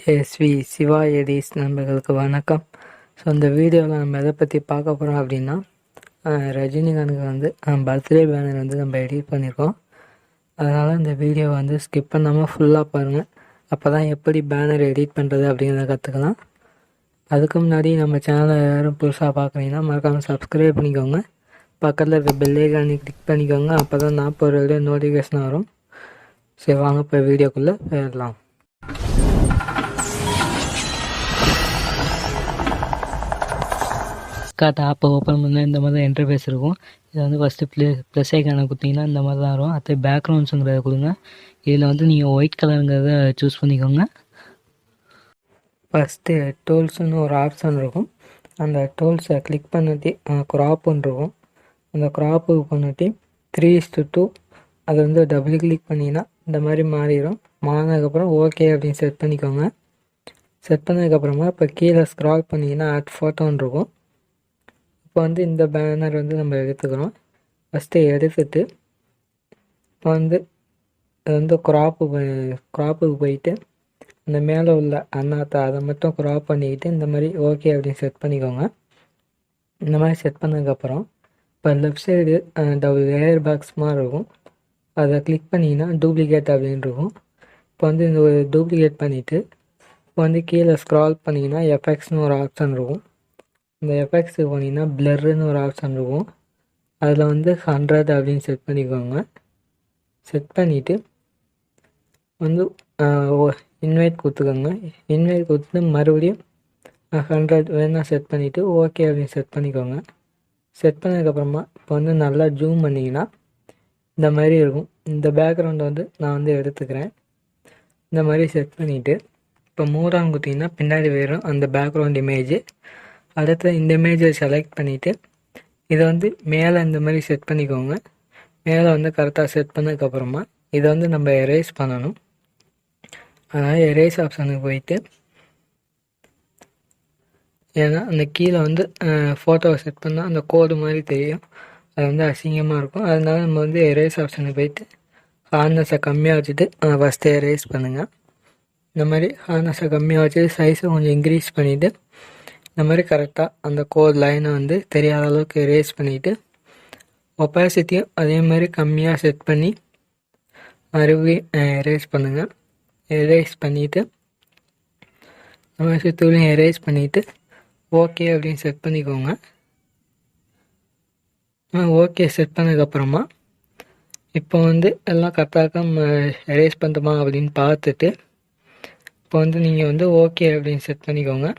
svsivaeditz நண்பர்களுக்கு வணக்கம். So இந்த வீடியோவில் நம்ம எதை பற்றி பார்க்க போகிறோம் அப்படின்னா, ரஜினிகாந்துக்கு வந்து பர்த்டே பேனர் வந்து நம்ம எடிட் பண்ணியிருக்கோம். அதனால் இந்த வீடியோவை வந்து ஸ்கிப் பண்ணாமல் ஃபுல்லாக பாருங்கள். அப்போ தான் எப்படி பேனர் எடிட் பண்ணுறது அப்படிங்கிறத கற்றுக்கலாம். அதுக்கு முன்னாடி நம்ம சேனலை யாரும் புதுசாக பார்க்குறீங்கன்னா மறக்காமல் சப்ஸ்கிரைப் பண்ணிக்கோங்க. பக்கத்தில் இருக்க பெல் ஐக்கானை கிளிக் பண்ணிக்கோங்க. அப்போ தான் நான் போகிற நோட்டிஃபிகேஷன் வரும். சரி, வாங்க இப்போ வீடியோக்குள்ளே போயிடலாம். ஆப்பை ஓப்பன் பண்ணால் இந்த மாதிரி தான் இன்டர்ஃபேஸ் இருக்கும். இதை வந்து ஃபஸ்ட்டு ப்ளஸ் ஐக்கானை கொடுத்தீங்கன்னா இந்த மாதிரி தான் வரும். அடுத்து பேக்ரவுண்ட்ஸுங்கிறத கொடுங்க. இதில் வந்து நீங்கள் ஒயிட் கலருங்கிறத சூஸ் பண்ணிக்கோங்க. ஃபஸ்ட்டு டூல்ஸுன்னு ஒரு ஆப்ஷன் இருக்கும். அந்த டூல்ஸை கிளிக் பண்ணிட்டு க்ராப்புன்னு இருக்கும். அந்த க்ராப்பு பண்ணிட்டு 3:2 அதை வந்து டபுள் கிளிக் பண்ணிங்கன்னா இந்த மாதிரி மாறிடும். மாறினதுக்கப்புறம் ஓகே அப்படின்னு செட் பண்ணிக்கோங்க. செட் பண்ணதுக்கப்புறமா இப்போ கீழே ஸ்க்ரால் பண்ணிங்கன்னா ஆட் ஃபோட்டோன்னு இருக்கும். இப்போ வந்து இந்த பேனர் வந்து நம்ம எடுத்துக்கிறோம். ஃபஸ்ட்டு எடுத்துட்டு இப்போ வந்து அது வந்து க்ராப்புக்கு போயிட்டு அந்த மேலே உள்ள அண்ணாத்தை அதை மட்டும் க்ராப் பண்ணிக்கிட்டு இந்த மாதிரி ஓகே அப்படின்னு செட் பண்ணிக்கோங்க. இந்த மாதிரி செட் பண்ணதுக்கப்புறம் இப்போ left side double layer box மாதிரி இருக்கும். அதை கிளிக் பண்ணிங்கன்னா டூப்ளிகேட் அப்படின்னு இருக்கும். இப்போ வந்து இந்த ஒரு டூப்ளிகேட் பண்ணிவிட்டு இப்போ வந்து கீழே ஸ்க்ரால் பண்ணிங்கன்னா எஃபெக்ட்ஸ்னு ஒரு ஆப்ஷன் இருக்கும். இந்த எஃபெக்ட்ஸுக்கு போனீங்கன்னா பிளர்ன்னு ஒரு ஆப்ஷன் இருக்கும். அதில் வந்து 100 அப்படின்னு செட் பண்ணிக்கோங்க. செட் பண்ணிவிட்டு வந்து இன்வைட் கொடுத்துக்கோங்க. இன்வைட் கொடுத்துட்டு மறுபடியும் 100 வேணால் செட் பண்ணிவிட்டு ஓகே அப்படின்னு செட் பண்ணிக்கோங்க. செட் பண்ணதுக்கப்புறமா இப்போ வந்து நல்லா ஜூம் பண்ணிங்கன்னா இந்த மாதிரி இருக்கும். இந்த பேக்ரவுண்டை வந்து நான் வந்து எடுத்துக்கிறேன். இந்த மாதிரி செட் பண்ணிவிட்டு இப்போ மூடான்னு கொடுத்தீங்கன்னா பின்னாடி வரும் அந்த பேக்ரவுண்ட் இமேஜ். அடுத்து இந்த இமேஜை செலக்ட் பண்ணிவிட்டு இதை வந்து மேலே இந்த மாதிரி செட் பண்ணிக்கோங்க. மேலே வந்து கரெக்டாக செட் பண்ணதுக்கப்புறமா இதை வந்து நம்ம எரேஸ் பண்ணணும். அதனால் எரேஸ் ஆப்ஷனுக்கு போயிட்டு, ஏன்னா அந்த கீழே வந்து ஃபோட்டோவை செட் பண்ணால் அந்த கோடு மாதிரி தெரியும். அது வந்து அசிங்கமாக இருக்கும். அதனால நம்ம வந்து எரேஸ் ஆப்ஷனுக்கு போயிட்டு ஹார்ட்னஸை கம்மியாக வச்சுட்டு ஃபஸ்ட்டு எரேஸ் பண்ணுங்கள். இந்த மாதிரி ஹார்ட்னஸை கம்மியாக வச்சுட்டு சைஸை கொஞ்சம் இன்க்ரீஸ் பண்ணிவிட்டு இந்த மாதிரி கரெக்டாக அந்த கோட் லைனை வந்து தெரியாத அளவுக்கு எரேஸ் பண்ணிவிட்டு ஒப்பாசிட்டியும் அதே மாதிரி கம்மியாக செட் பண்ணி மறுபடியும் எரேஸ் பண்ணுங்கள். எரேஸ் பண்ணிவிட்டு நம்ம சுற்றிலையும் எரேஸ் பண்ணிவிட்டு ஓகே அப்படின்னு செட் பண்ணிக்கோங்க. ஓகே செட் பண்ணதுக்கப்புறமா இப்போ வந்து எல்லாம் கரெக்டாக எரேஸ் பண்ணுறோமா அப்படின்னு பார்த்துட்டு இப்போ வந்து நீங்கள் வந்து ஓகே அப்படின்னு செட் பண்ணிக்கோங்க.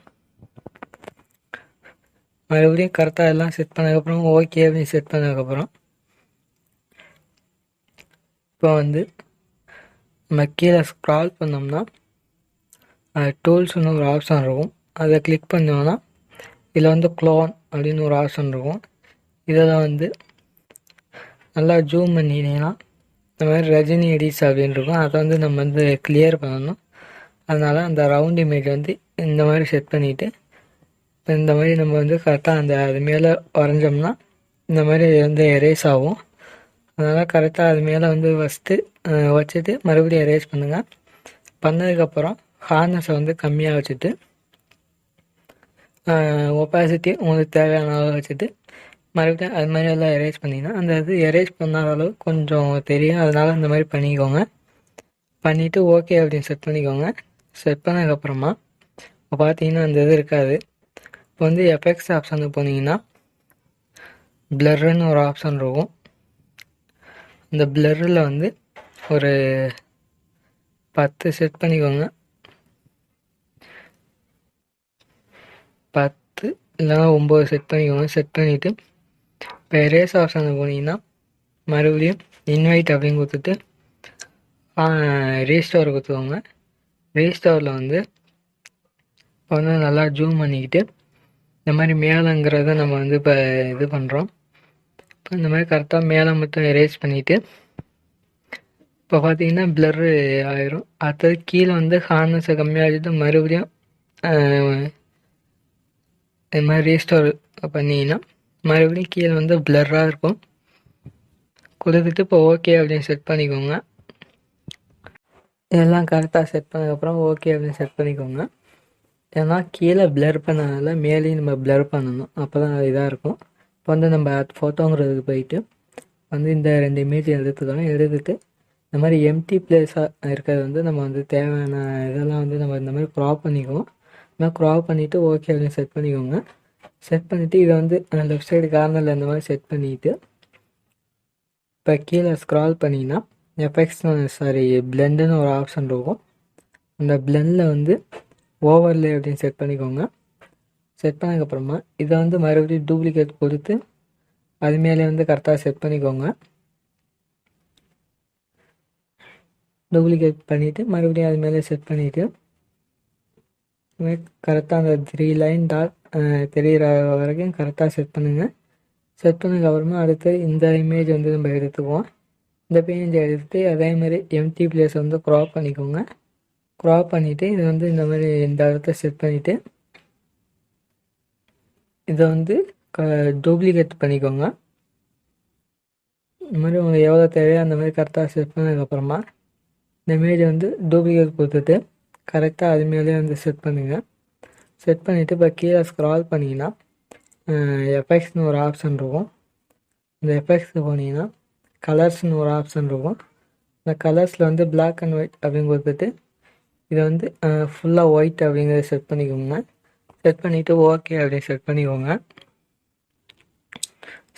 மறுபடியும் கரெக்டாக எல்லாம் செட் பண்ணதுக்கப்புறம் ஓகே அப்படின்னு செட் பண்ணதுக்கப்புறம் இப்போ வந்து நம்ம கீழே ஸ்க்ரால் பண்ணோம்னா டூல்ஸ்னு ஒரு ஆப்ஷன் இருக்கும். அதை கிளிக் பண்ணோம்னா இதில் வந்து க்ளோன் அப்படின்னு ஒரு ஆப்ஷன் இருக்கும். இதில் வந்து நல்லா ஜூம் பண்ணினீங்கன்னா இந்த மாதிரி ரஜினி எடிட்ஸ் அப்படின்னு இருக்கும். அதை வந்து நம்ம வந்து கிளியர் பண்ணணும். அதனால் அந்த ரவுண்ட் இமேஜ் வந்து இந்த மாதிரி செட் பண்ணிவிட்டு இப்போ இந்த மாதிரி நம்ம வந்து கரெக்டாக அது மேலே வரைஞ்சோம்னா இந்த மாதிரி வந்து எரேஸ் ஆகும். அதனால் கரெக்டாக அது மேலே வந்து ஃபஸ்ட்டு வச்சுட்டு மறுபடியும் எரேஸ் பண்ணுங்கள். பண்ணதுக்கப்புறம் ஹார்ட்னஸை வந்து கம்மியாக வச்சுட்டு ஒப்பாசிட்டி உங்களுக்கு தேவையான அளவு வச்சுட்டு மறுபடியும் அது மாதிரி எல்லாம் எரேஸ் பண்ணிங்கன்னா அந்த இது எரேஸ் பண்ணாத அளவு கொஞ்சம் தெரியும். அதனால் இந்த மாதிரி பண்ணிக்கோங்க. பண்ணிவிட்டு ஓகே அப்படின்னு செட் பண்ணிக்கோங்க. செட் பண்ணதுக்கப்புறமா இப்போ பார்த்தீங்கன்னா அந்த இது இருக்காது. இப்போ வந்து எஃபெக்ட்ஸ் ஆப்ஷனுக்கு போனீங்கன்னா பிளர்ன்னு ஒரு ஆப்ஷன் இருக்கும். இந்த பிளரில் வந்து ஒரு 10 செட் பண்ணிக்கோங்க. 10 இல்லைனா 9 செட் பண்ணிக்கோங்க. செட் பண்ணிவிட்டு இப்போ எரேஸ் ஆப்ஷனுக்கு போனீங்கன்னா மறுபடியும் இன்வைட் அப்படின்னு கொடுத்துட்டு ரீஸ்டோர் கொடுத்துக்கோங்க. ரீஸ்டோரில் வந்து இப்போ வந்து நல்லா ஜூம் பண்ணிக்கிட்டு இந்த மாதிரி மேலேங்கிறத நம்ம வந்து இப்போ இது பண்ணுறோம். இப்போ இந்த மாதிரி கரெக்டாக மேலே மட்டும் எரேஸ் பண்ணிவிட்டு இப்போ பார்த்தீங்கன்னா பிளர்ரு ஆயிரும். அடுத்தது கீழே வந்து ஹார்ட்னஸை கம்மியாக வச்சுட்டு மறுபடியும் இது மாதிரி ரீஸ்டோர் பண்ணிங்கன்னா மறுபடியும் கீழே வந்து பிளர்ராக இருக்கும். கொடுத்துட்டு இப்போ ஓகே அப்படின்னு செட் பண்ணிக்கோங்க. இதெல்லாம் கரெக்டாக செட் பண்ணதுக்கப்புறம் ஓகே அப்படின்னு செட் பண்ணிக்கோங்க. ஏன்னா கீழே பிளர் பண்ணனால மேலேயும் நம்ம பிளர் பண்ணணும், அப்போ தான் இதாக இருக்கும். இப்போ வந்து நம்ம ஃபோட்டோங்கிறதுக்கு போயிட்டு வந்து இந்த 2 இமேஜ் எடுத்துக்கணும். எடுத்துகிட்டு இந்த மாதிரி எம்டி பிளேஸாக இருக்கிறது வந்து நம்ம வந்து தேவையான இதெல்லாம் வந்து நம்ம இந்த மாதிரி க்ராப் பண்ணிக்குவோம். இந்த மாதிரி க்ராப் பண்ணிவிட்டு ஓகே அப்படின்னு செட் பண்ணிக்கோங்க. செட் பண்ணிவிட்டு இதை வந்து லெஃப்ட் சைடு கார்னரில் இந்த மாதிரி செட் பண்ணிவிட்டு இப்போ கீழே ஸ்க்ரால் பண்ணிங்கன்னா பிளெண்டுன்னு ஒரு ஆப்ஷன் இருக்கும். அந்த பிளெண்டில் வந்து ஓவர்லே அப்படின்னு செட் பண்ணிக்கோங்க. செட் பண்ணதுக்கப்புறமா இதை வந்து மறுபடியும் டூப்ளிகேட் கொடுத்து அது மேலே வந்து கரெக்டாக செட் பண்ணிக்கோங்க. டூப்ளிகேட் பண்ணிவிட்டு மறுபடியும் அது மேலே செட் பண்ணிவிட்டு கரெக்டாக அந்த 3 லைன் டாட் தெரிகிற வரைக்கும் கரெக்டாக செட் பண்ணுங்கள். செட் பண்ணதுக்கப்புறமா அடுத்து இந்த இமேஜ் வந்து நம்ம எடுத்துக்குவோம். இந்த பேஜ் எடுத்துகிட்டு அதே மாதிரி எம்டி பிளேஸ் வந்து க்ராப் பண்ணிக்கோங்க. க்ராப் பண்ணிவிட்டு இதை வந்து இந்த மாதிரி இந்த இடத்த செட் பண்ணிவிட்டு இதை வந்து டூப்ளிகேட் பண்ணிக்கோங்க. இந்த மாதிரி உங்களுக்கு எவ்வளோ தேவையோ அந்த மாதிரி கரெக்டாக செட் பண்ணதுக்கப்புறமா இந்த இமேஜை வந்து டூப்ளிகேட் கொடுத்துட்டு கரெக்டாக அது மேலே வந்து செட் பண்ணுங்கள். செட் பண்ணிவிட்டு இப்போ கீழே ஸ்க்ரால் பண்ணிங்கன்னா எஃபெக்ட்ஸ்னு ஒரு ஆப்ஷன் இருக்கும். இந்த எஃபெக்ட்ஸுக்கு போனீங்கன்னா கலர்ஸ்னு ஒரு ஆப்ஷன் இருக்கும். இந்த கலர்ஸில் வந்து பிளாக் அண்ட் ஒயிட் அப்படின்னு கொடுத்துட்டு இதை வந்து ஃபுல்லாக ஒயிட் அப்படிங்கிறத செட் பண்ணிக்கோங்க. செட் பண்ணிவிட்டு ஓகே அப்படின்னு செட் பண்ணிக்கோங்க.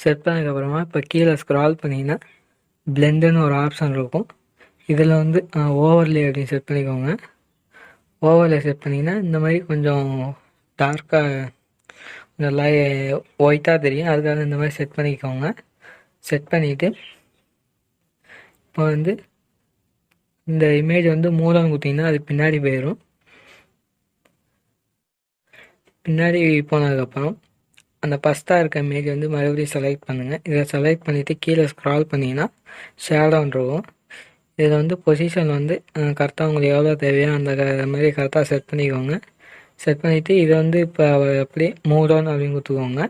செட் பண்ணதுக்கப்புறமா இப்போ கீழே ஸ்க்ரால் பண்ணிங்கன்னா பிளெண்டுன்னு ஒரு ஆப்ஷன் இருக்கும். இதில் வந்து ஓவர்லே அப்படின்னு செட் பண்ணிக்கோங்க. ஓவர்லே செட் பண்ணிங்கன்னா இந்த மாதிரி கொஞ்சம் டார்க்காக நல்லா ஒயிட்டாக தெரியும், அதுக்காக இந்த மாதிரி செட் பண்ணிக்கோங்க. செட் பண்ணிவிட்டு இப்போ வந்து இந்த இமேஜ் வந்து மூலம் குத்திங்கன்னா அது பின்னாடி போயிடும். பின்னாடி போனதுக்கப்புறம் அந்த ஃபஸ்ட்டாக இருக்க இமேஜ் வந்து மறுபடியும் செலக்ட் பண்ணுங்கள். இதை செலக்ட் பண்ணிவிட்டு கீழே ஸ்க்ரால் பண்ணிங்கன்னா ஷேடோன்னு இருக்கும். இதில் வந்து பொசிஷன் வந்து கரெக்டாக உங்களுக்கு எவ்வளோ தேவையோ அந்த மாதிரி கரெக்டாக செட் பண்ணிக்கோங்க. செட் பண்ணிவிட்டு இதை வந்து இப்போ அப்படியே மூவ் டவுன் அப்படின்னு கொடுத்துக்கோங்க.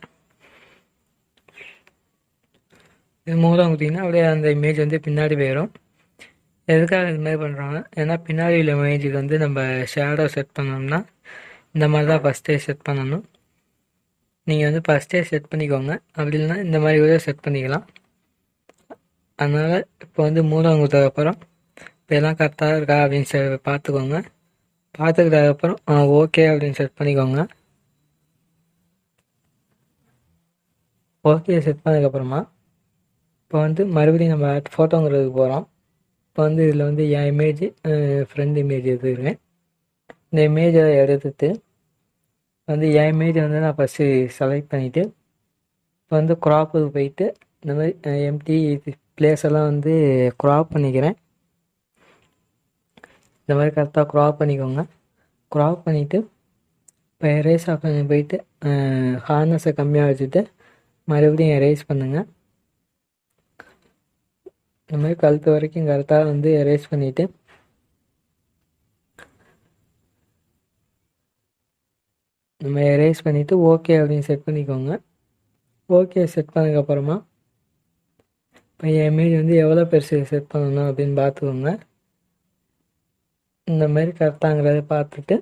இது மூவ் டவுன் கொடுத்தீங்கன்னா அப்படியே அந்த இமேஜ் வந்து பின்னாடி போயிடும். எதுக்காக இது மாதிரி பண்ணுறாங்க, ஏன்னா பின்னாடி உள்ள இமேஜுக்கு வந்து நம்ம ஷேடோ செட் பண்ணோம்னா இந்த மாதிரி தான் ஃபஸ்ட்டே செட் பண்ணணும். நீங்கள் வந்து ஃபஸ்ட்டே செட் பண்ணிக்கோங்க, அப்படி இல்லைன்னா இந்த மாதிரி கூட செட் பண்ணிக்கலாம். அதனால் இப்போ வந்து மூலம் கொடுத்ததுக்கப்புறம் இப்போ எல்லாம் கரெக்டாக இருக்கா அப்படின்னு பார்த்துக்கோங்க. பார்த்துக்கிட்டதுக்கப்புறம் ஓகே அப்படின்னு செட் பண்ணிக்கோங்க. ஓகே செட் பண்ணதுக்கப்புறமா இப்போ வந்து மறுபடியும் நம்ம ஃபோட்டோங்கிறதுக்கு போகிறோம். இப்போ வந்து இதில் வந்து என் இமேஜ் ஃப்ரெண்ட் இமேஜ் எடுத்துக்கிறேன். இந்த இமேஜை எடுத்துட்டு வந்து என் இமேஜை வந்து நான் ஃபஸ்ட்டு செலக்ட் பண்ணிவிட்டு இப்போ வந்து க்ராப்புக்கு போயிட்டு இந்த மாதிரி எம்டி பிளேஸ் எல்லாம் வந்து க்ராப் பண்ணிக்கிறேன். இந்த மாதிரி கரெக்டாக க்ராப் பண்ணிக்கோங்க. க்ராப் பண்ணிவிட்டு இப்போ எரேஸ் ஆப்ஷன் போயிட்டு ஹார்னஸை கம்மியாக வச்சுட்டு மறுபடியும் எரேஸ் பண்ணுங்கள். இந்த மாதிரி கழுத்து வரைக்கும் கரெக்டாக வந்து எரேஸ் பண்ணிவிட்டு நம்ம எரேஸ் பண்ணிவிட்டு ஓகே அப்படின்னு செட் பண்ணிக்கோங்க. ஓகே செட் பண்ணதுக்கப்புறமா இப்போ என் இமேஜ் வந்து எவ்வளோ பெருசு செட் பண்ணணும் அப்படின்னு பார்த்துக்கோங்க. இந்த மாதிரி கரெக்டாங்கிறத பார்த்துட்டு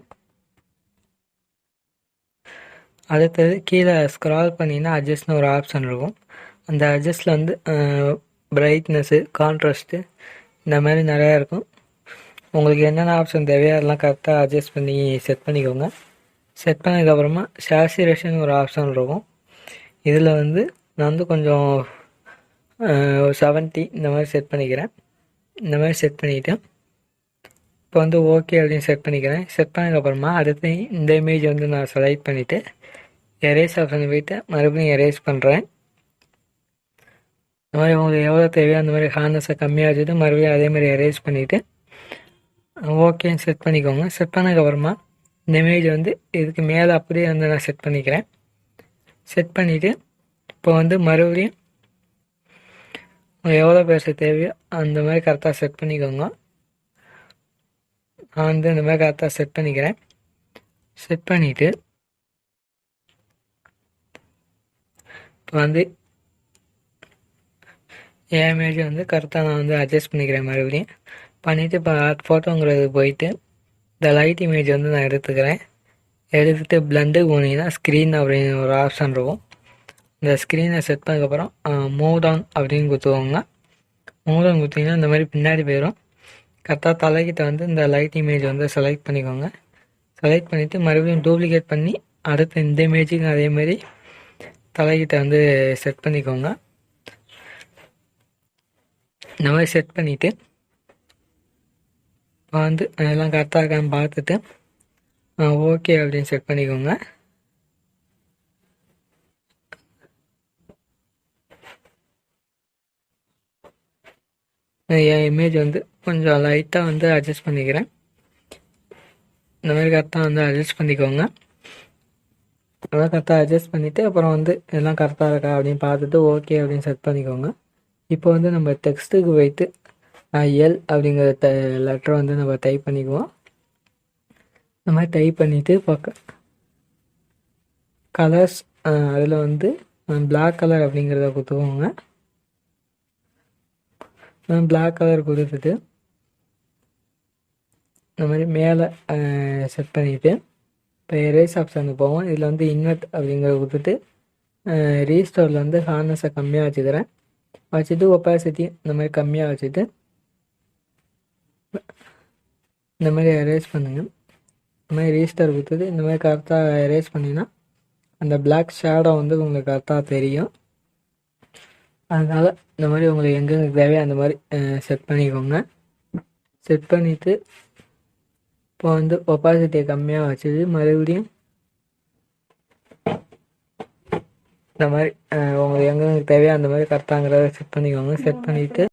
அடுத்தது கீழே ஸ்க்ரால் பண்ணிங்கன்னா அட்ஜஸ்ட்னு ஒரு ஆப்ஷன் இருக்கும். அந்த அட்ஜஸ்ட்டில் வந்து பிரைட்னஸ்ஸு, கான்ட்ராஸ்ட்டு இந்த மாதிரி நிறையா இருக்கும். உங்களுக்கு என்னென்ன ஆப்ஷன் தேவையோ அதெல்லாம் கரெக்டாக அட்ஜஸ்ட் பண்ணி செட் பண்ணிக்கோங்க. செட் பண்ணதுக்கப்புறமா சேச்சுரேஷன் ஒரு ஆப்ஷன் இருக்கும். இதில் வந்து நான் வந்து கொஞ்சம் 70 இந்த மாதிரி செட் பண்ணிக்கிறேன். இந்த மாதிரி செட் பண்ணிவிட்டு இப்போ வந்து ஓகே அப்படின்னு செட் பண்ணிக்கிறேன். செட் பண்ணதுக்கப்புறமா அடுத்து இந்த இமேஜ் வந்து நான் செலக்ட் பண்ணிவிட்டு எரேஸ் ஆப்ஷன் போயிட்டு மறுபடியும் எரேஸ் பண்ணுறேன். இந்த மாதிரி உங்களுக்கு எவ்வளோ தேவையோ அந்த மாதிரி ஹார்னஸை கம்மியாக வச்சுட்டு மறுபடியும் அதேமாதிரி எரேஸ் பண்ணிவிட்டு ஓகேன்னு செட் பண்ணிக்கோங்க. செட் பண்ணதுக்கப்புறமா இந்த இமேஜ் வந்து இதுக்கு மேலே அப்படியே வந்து நான் செட் பண்ணிக்கிறேன். செட் பண்ணிவிட்டு இப்போ வந்து மறுபடியும் எவ்வளோ பெருசு தேவையோ அந்த மாதிரி கரெக்டாக செட் பண்ணிக்கோங்க. நான் வந்து இந்த மாதிரி கரெக்டாக செட் பண்ணிக்கிறேன். செட் பண்ணிவிட்டு இப்போ வந்து என் இமேஜை வந்து கரெக்டாக நான் வந்து அட்ஜஸ்ட் பண்ணிக்கிறேன் மறுபடியும். பண்ணிவிட்டு இப்போ ஆட் ஃபோட்டோங்கிறது போயிட்டு இந்த லைட் இமேஜ் வந்து நான் எடுத்துக்கிறேன். எடுத்துகிட்டு பிளண்டுக்கு போனீங்கன்னா ஸ்க்ரீன் அப்படின்னு ஒரு ஆப்ஷன் இருக்கும். இந்த ஸ்க்ரீனை செட் பண்ணதுக்கப்புறம் மூவ் டவுன் அப்படின்னு கொடுத்துக்கோங்க. மூவ் டவுன் கொடுத்தீங்கன்னா இந்த மாதிரி பின்னாடி போயிடும். கரெக்டாக தலைக்கிட்ட வந்து இந்த லைட் இமேஜ் வந்து செலக்ட் பண்ணிக்கோங்க. செலக்ட் பண்ணிவிட்டு மறுபடியும் டூப்ளிகேட் பண்ணி அடுத்து இந்த இமேஜுக்கு அதேமாரி தலைக்கிட்ட வந்து செட் பண்ணிக்கோங்க. இந்த மாதிரி செட் பண்ணிவிட்டு இப்போ வந்து எல்லாம் கரெக்டாக இருக்கான்னு பார்த்துட்டு ஓகே அப்படின்னு செட் பண்ணிக்கோங்க. என் இமேஜ் வந்து கொஞ்சம் லைட்டாக வந்து அட்ஜஸ்ட் பண்ணிக்கிறேன். இந்த மாதிரி கரெக்டாக வந்து அட்ஜஸ்ட் பண்ணிக்கோங்க. அதெல்லாம் கரெக்டாக அட்ஜஸ்ட் பண்ணிவிட்டு அப்புறம் வந்து எல்லாம் கரெக்டாக இருக்கா அப்படின்னு பார்த்துட்டு ஓகே அப்படின்னு செட் பண்ணிக்கோங்க. இப்போ வந்து நம்ம டெக்ஸ்ட்டுக்கு போயிட்டு எல் அப்படிங்கிற லெட்டரை வந்து நம்ம டைப் பண்ணிக்குவோம். இந்த மாதிரி டைப் பண்ணிவிட்டு பக்கம் கலர்ஸ் அதில் வந்து பிளாக் கலர் அப்படிங்கிறத கொடுத்துக்கோங்க. பிளாக் கலர் கொடுத்துட்டு இந்த மாதிரி மேலே செட் பண்ணிவிட்டு இப்போ எரேஸ் ஆப்ஷனுக்கு போவோம். இதில் வந்து இன்வெர்ட் அப்படிங்கிறத கொடுத்துட்டு ரீஸ்டோரில் வந்து ஹார்னஸை கம்மியாக வச்சுக்கிறேன். வச்சுட்டு ஒப்பாசிட்டி இந்த மாதிரி கம்மியாக வச்சுட்டு இந்த மாதிரி எரேஸ் பண்ணுங்கள். இந்த மாதிரி ரீஸ்டோர் கொடுத்துட்டு இந்த மாதிரி கரெக்டாக எரேஸ் பண்ணிங்கன்னா அந்த பிளாக் ஷேடோ வந்து உங்களுக்கு கரெக்டாக தெரியும். அதனால் இந்த மாதிரி உங்களுக்கு எங்கெங்கே தேவையோ அந்த மாதிரி செட் பண்ணிக்கோங்க. செட் பண்ணிவிட்டு இப்போ வந்து ஒப்பாசிட்டியை கம்மியாக வச்சுட்டு மறுபடியும் இந்த மாதிரி உங்களுக்கு எங்கெங்கே தேவையோ அந்த மாதிரி கரெக்டாங்கிறத செட் பண்ணிக்கோங்க. செட் பண்ணிவிட்டு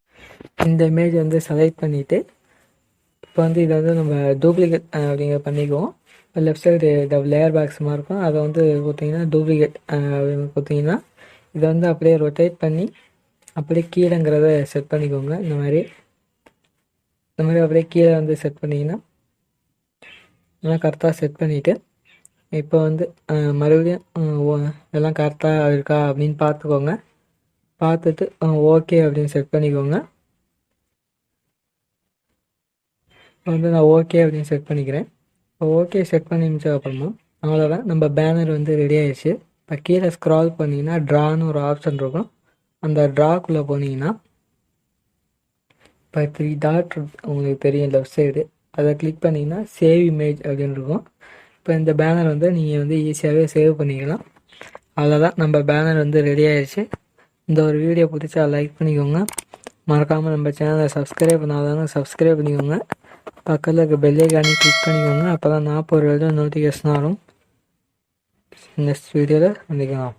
இந்த இமேஜ் வந்து செலக்ட் பண்ணிவிட்டு இப்போ வந்து இதை வந்து நம்ம டூப்ளிகேட் அப்படிங்கிற பண்ணிக்குவோம். இப்போ லெஃப்ட் சைடு லேயர் பாக்ஸ் மாதிரி இருக்கும். அதை வந்து கொடுத்தீங்கன்னா டூப்ளிகேட் அப்படின்னு கொடுத்தீங்கன்னா இதை வந்து அப்படியே ரொட்டேட் பண்ணி அப்படியே கீழேங்கிறத செட் பண்ணிக்கோங்க. இந்த மாதிரி அப்படியே கீழே வந்து செட் பண்ணிங்கன்னா நல்லா கரெக்டாக செட் பண்ணிவிட்டு இப்போ வந்து மறுபடியும் எல்லாம் கரெக்டாக இருக்கா அப்படின்னு பார்த்துக்கோங்க. பார்த்துட்டு ஓகே அப்படின்னு செட் பண்ணிக்கோங்க. இப்போ வந்து நான் ஓகே அப்படின்னு செட் பண்ணிக்கிறேன். இப்போ ஓகே செட் பண்ணி முடிச்சதுக்கப்புறமா அவ்வளோதான், நம்ம பேனர் வந்து ரெடி ஆயிடுச்சு. இப்போ கீழே ஸ்க்ரால் பண்ணிங்கன்னா ட்ரான்னு ஒரு ஆப்ஷன் இருக்கும். அந்த ட்ராக்குள்ளே போனீங்கன்னா இப்போ 3 டாட் உங்களுக்கு தெரியும் லெஃப்ட் சைடு, அதை கிளிக் பண்ணிங்கன்னா சேவ் இமேஜ் அப்படின்னு இருக்கும். இப்போ இந்த பேனர் வந்து நீங்கள் வந்து ஈஸியாகவே சேவ் பண்ணிக்கலாம். அவ்வளோதான், நம்ம பேனர் வந்து ரெடி ஆயிடுச்சு. இந்த ஒரு வீடியோ பிடிச்சா லைக் பண்ணிக்கோங்க. மறக்காமல் நம்ம சேனலை சப்ஸ்கிரைப் பண்ணாதாங்க சப்ஸ்கிரைப் பண்ணிக்கோங்க. பக்கத்தில் இருக்க பெல்லைக்கானி கிளிக் பண்ணிக்கோங்க. அப்போ தான் நான் போகிற வீடியோ நோட்டிஃபிகேஷன் வரும். நெக்ஸ்ட் வீடியோவில் சந்திக்கலாம்.